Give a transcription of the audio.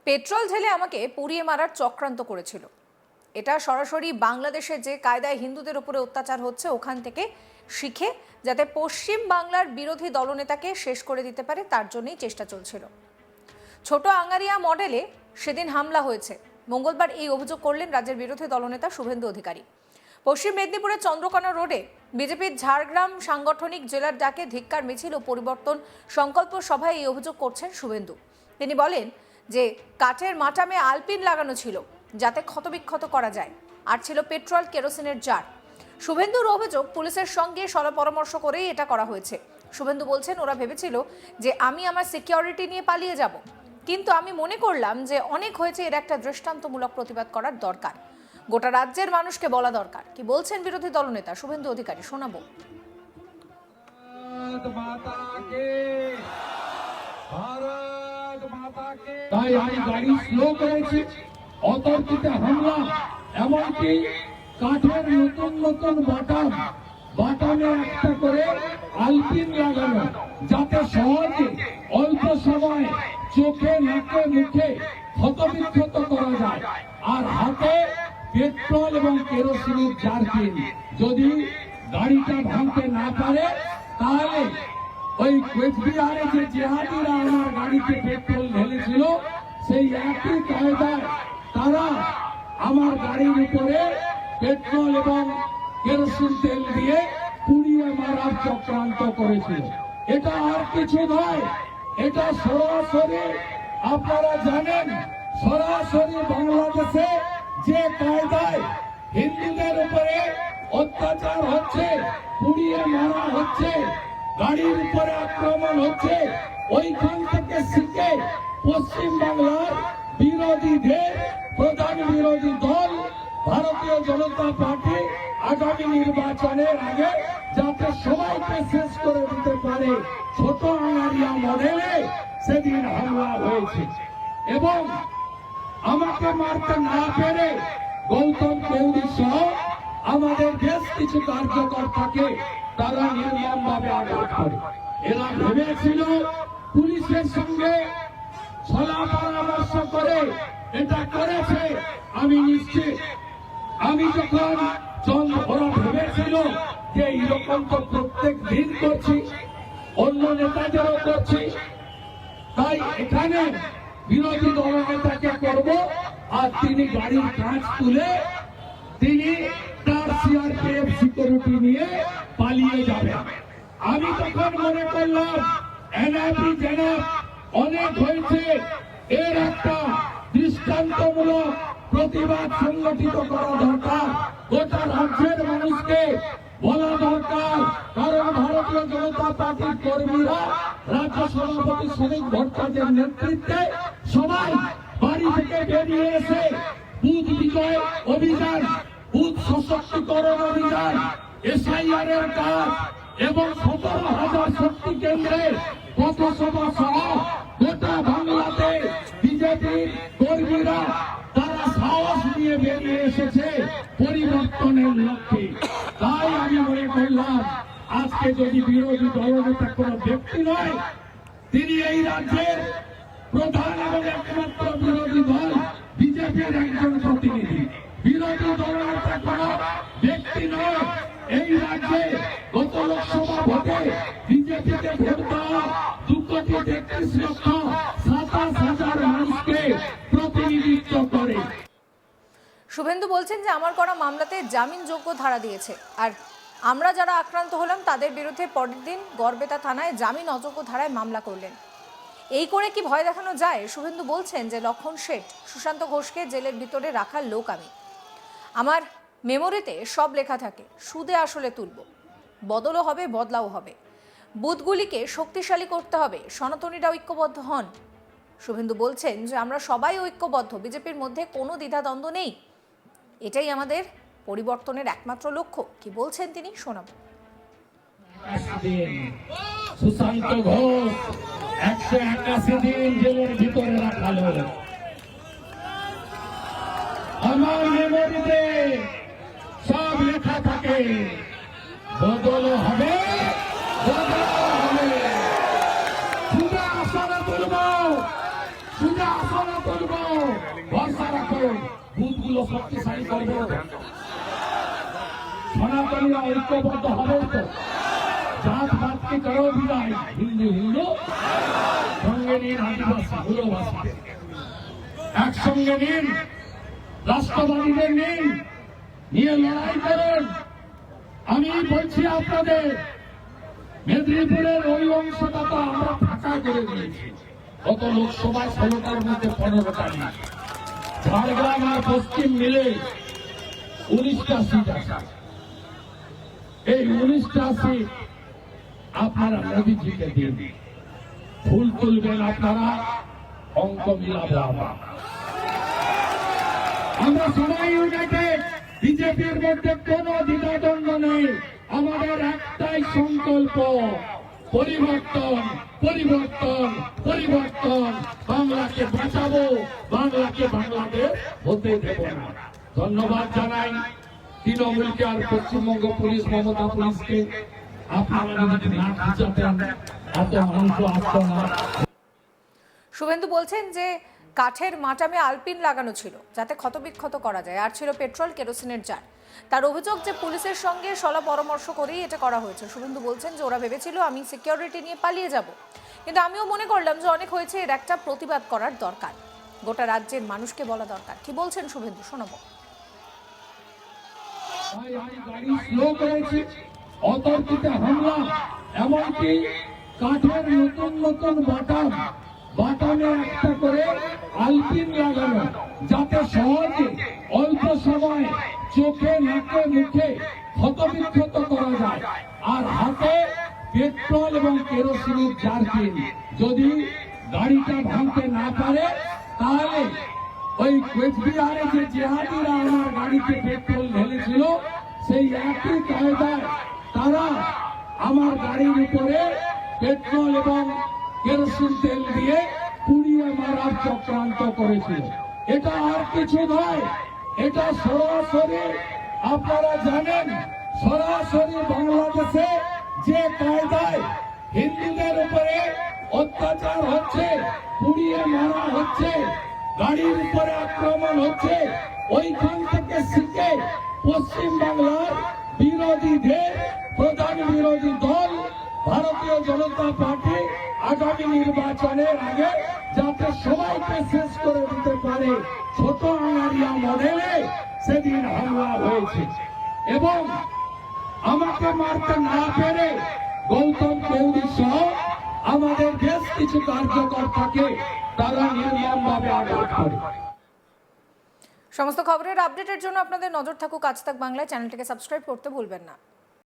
Petrol ঢেলে আমাকে পুড়িয়ে মারার চক্রান্ত করেছিল। এটা সরাসরি বাংলাদেশে যে কায়দায় হিন্দুদের উপরে অত্যাচার হচ্ছে ওখান থেকে শিখে যাতে পশ্চিম বাংলার বিরোধী দলনেতাকে শেষ করে দিতে পারে তার জন্যই চেষ্টা চলছিল। ছোট আঙ্গারিয়া মডেলে সেদিন হামলা হয়েছে। মঙ্গলবার এই অভিযোগ করলেন রাজ্যের বিরোধী দলনেতা শুভেন্দু অধিকারী। পশ্চিম মেদিনীপুরের চন্দ্রকোনা রোডে বিজেপির ঝাড়গ্রাম সাংগঠনিক জেলার ডাকে ধিক্কার মিছিল ও পরিবর্তন সংকল্প সভায় এই অভিযোগ করছেন শুভেন্দু। তিনি বলেন যে কাঠের মাটামে আলপিন লাগানো ছিল যাতে ক্ষতবিক্ষত করা যায়, আর ছিল পেট্রোল কেরোসিনের জার। শুভেন্দুর অভিযোগ পুলিশের সঙ্গে সলা পরামর্শ করেই এটা করা হয়েছে। শুভেন্দু বলছেন ওরা ভেবেছিল যে আমি আমার সিকিউরিটি নিয়ে পালিয়ে যাব, কিন্তু আমি মনে করলাম যে অনেক হয়েছে, এর একটা দৃষ্টান্তমূলক প্রতিবাদ করার দরকার, গোটা রাজ্যের মানুষকে বলা দরকার। কি বলছেন বিরোধী দলনেতা শুভেন্দু অধিকারী, শোনাবো। তাই আমি গাড়ি স্লো করেছি, অতর্কিত হামলা, এমনকি কাঠের নতুন নতুন বাটামে একটা করে আলপিন লাগানো, যাতে সহজে অল্প সময় চোখে নাকে মুখে ক্ষতবিক্ষত করা যায়। আর হাতে পেট্রোল এবং কেরোসিনের জারকিন, যদি গাড়িটা ভাঙতে না পারে তাহলে ওই কোচবিহারে যে জেহাদিরা আমার গাড়িতে পেট্রোল ঢেলেছিল সেই একই কায়দায় তারা আমার গাড়ির উপরে পেট্রোল এবং কেরোসিন তেল দিয়ে পুড়িয়ে মারার চক্রান্ত করেছিল। এটা আর কিছু নয়, এটা সরাসরি আপনারা জানেন, সরাসরি বাংলাদেশে যে কায়দায় হিন্দুদের উপরে অত্যাচার হচ্ছে, পুড়িয়ে মারা হচ্ছে, গাড়ির উপরে আক্রমণ হচ্ছে, ওইখান থেকে শিখে পশ্চিম বাংলার বিরোধীদের প্রধান বিরোধী দল ভারতীয় জনতা পার্টি আগামী নির্বাচনের আগে যাতে সবাইকে শেষ করে দিতে পারে, ছোট আঙ্গারিয়া মডেলে সেদিন হামলা হয়েছে। এবং আমাকে মারতে না পেরে গৌতম দেউরি সহ আমাদের বেশ কিছু কার্যকর্তাকে তারা নির্মমভাবে আঘাত করে। এরা ভেবেছিল পুলিশের সঙ্গে সলা পরামর্শ করে এটা করেছে। আমি নিশ্চিত, আমি যখন ওরা ভেবেছিল যে এইরকম তো প্রত্যেক দিন করছি, অন্য নেতাদেরও করছি, তাই এখানে বিরোধী দলনেতাকে করব, আর তিনি গাড়ির কাঁচ তুলে তিনি তার সিআরপিএফ সিকিউরিটি নিয়ে পালিয়ে যাবেন। আমি তখন মনে করলাম এনআইপি যেন অনেক হয়েছে, এর একটা দৃষ্টান্তমূলক প্রতিবাদ সংগঠিত করা দরকার, গোটা রাজ্যের মানুষকে বলা দরকার। কারণ ভারতীয় জনতা পার্টির কর্মীরা রাজ্য সভাপতি শ্রমিক ভট্টাচার্যের নেতৃত্বে সবাই বাড়ি থেকে বেরিয়ে এসে বুথ বিজয় অভিযান, বুথ সশক্তিকরণ অভিযান, এসআইআর এর কাজ এবং 17,000 শক্তি কেন্দ্রে পথসভা সহ গোটা বাংলাতে বিজেপির কর্মীরা তারা সাহস নিয়ে বেরিয়ে এসেছে পরিবর্তনের লক্ষ্যে। তাই আমি মনে করলাম আজকে যদি বিরোধী দলনেতা কোন ব্যক্তি নয়, তিনি এই রাজ্যের প্রধান এবং একমাত্র বিরোধী দল বিজেপির একজন প্রতিনিধি। বিরোধী দলনেতা কোন ব্যক্তি নয়। এই রাজ্যে গত লোকসভা ভোটে বিজেপিকে ভোট দেওয়া 2,33,27,000 মানুষকে প্রতিনিধিত্ব করে। শুভেন্দু বলছেন যে আমার করা মামলাতে জামিনযোগ্য ধারা দিয়েছে, আর আমরা যারা আক্রান্ত হলাম তাদের বিরুদ্ধে পরের দিন গড়বেতা থানায় জামিন অযোগ্য ধারায় মামলা করলেন। এই করে কি ভয় দেখানো যায়? শুভেন্দু বলছেন যে লক্ষণ শেঠ, সুশান্ত ঘোষকে জেলের ভিতরে রাখার লোক আমি। আমার মেমোরিতে সব লেখা থাকে, সুদে আসলে তুলব, বদলও হবে, বদলাও হবে, বুথগুলিকে শক্তিশালী করতে হবে, সনাতনীরা ঐক্যবদ্ধ হন। শুভেন্দু বলছেন যে আমরা সবাই ঐক্যবদ্ধ, বিজেপির মধ্যে কোনো দ্বিধাদ্বন্দ্ব নেই, এটাই আমাদের পরিবর্তনের একমাত্র লক্ষ্য। কি বলছেন তিনি, শোনাব। সুশান্ত ঘোষ 181 দিন জেলের ভিতরে রাখা হলো। আমার মেমোরিতে সব লেখা থাকে, বদল হবে, সুদে আসলে তুলব, সুদে সনাতন ভরসা রাখো, বুথগুলো শক্তিশালী করবে। সনাতনীরা ঐক্যবদ্ধ হবে তো, জাত পাতকে করো বিদায়, হিন্দু হিন্দু সঙ্গে নিন, আদিবাসী মূলবাসী একসঙ্গে নিন, রাষ্ট্রবাদীদের নিন, নিয়ে লড়াই করেন। আমি বলছি আপনাদের, মেদিনীপুরের ওই অংশটা তো আমরা ফাঁকা করে দিয়েছি গত লোকসভায় 16টার মধ্যে 15টা নিয়ে। ঝাড়গ্রাম আর পশ্চিম মিলে 19টা সিট আছে। এই 19টা সিট আপনারা মোদীজিকে দিন, ফুল তুলবেন আপনারা, অঙ্ক মিলাবো আমরা সবাই ইউনাইটেড। বিজেপির মধ্যে কোনো দ্বিধাদ্বন্দ্ব নেই, আমাদের একটাই সংকল্প, পরিবর্তন পরিবর্তন পরিবর্তন। বাংলাকে বাঁচাবো, বাংলাকে বাংলাদেশ হতে দেব না। ধন্যবাদ জানাই তৃণমূলকে আর পশ্চিমবঙ্গ পুলিশ, মমতা পুলিশকে। আপনারা যদি না খুঁজাতেন এত মানুষ আসতো না। শুভেন্দু বলছেন যে কাঠের মাটামে আলপিন লাগানো ছিল যাতে ক্ষতবিক্ষত করা যায়, আর ছিল পেট্রোল কেরোসিনের জার। তার অভিযোগ যে পুলিশের সঙ্গে সলা পরামর্শ করেই এটা করা হয়েছে। শুভেন্দু বলছেন যে ওরা ভেবেছিল আমি সিকিউরিটি নিয়ে পালিয়ে যাব, কিন্তু আমিও মনে করলাম যে অনেক হয়েছে, এর একটা প্রতিবাদ করার দরকার, গোটা রাজ্যের মানুষকে বলা দরকার। কি বলছেন শুভেন্দু, শোনাবো। গাড়ি স্লো করেছে, অতর্কিত হামলা, এমনকি কাঠের নতুন নতুন বাটামে একটা করে আলপিন লাগানো, যাতে সহজে অল্প সময় চোখে নাকে মুখে ক্ষতবিক্ষত করা যায়। আর হাতে পেট্রোল এবং কেরোসিনের জারকিন, যদি গাড়িটা ভাঙতে না পারে তাহলে ওই কোচবিহারে যে জেহাদিরা আমার গাড়িতে পেট্রোল ঢেলেছিল, সেই একই কায়দায় তারা আমার গাড়ির উপরে পেট্রোল এবং কেরোসিন তেল দিয়ে পুড়িয়ে মারার চক্রান্ত করেছিল। এটা আর কিছু নয়, এটা সরাসরি আপনারা জানেন, সরাসরি বাংলাদেশে যে কায়দায় হিন্দুদের উপরে অত্যাচার হচ্ছে, পুড়িয়ে মারা হচ্ছে, গাড়ির উপরে আক্রমণ হচ্ছে, ওইখান থেকে শিখে পশ্চিম বাংলার বিরোধীদের, প্রধান বিরোধী দল ভারতীয় জনতা পার্টি আগামী নির্বাচনের আগে যাতে সবাইকে শেষ করে দিতে পারে, ছোট আঙারিয়া মডেলে সেদিন হামলা হয়েছে। এবং আমাকে মারতে না পেরে গৌতম দেউরি সহ আমাদের বেশ কিছু কার্যকর্তাকে তারা নির্মমভাবে আঘাত করে। সমস্ত খবরের আপডেটের জন্য আপনাদের নজর থাকুক আজ তাক বাংলায়। চ্যানেলটিকে সাবস্ক্রাইব করতে ভুলবেন না।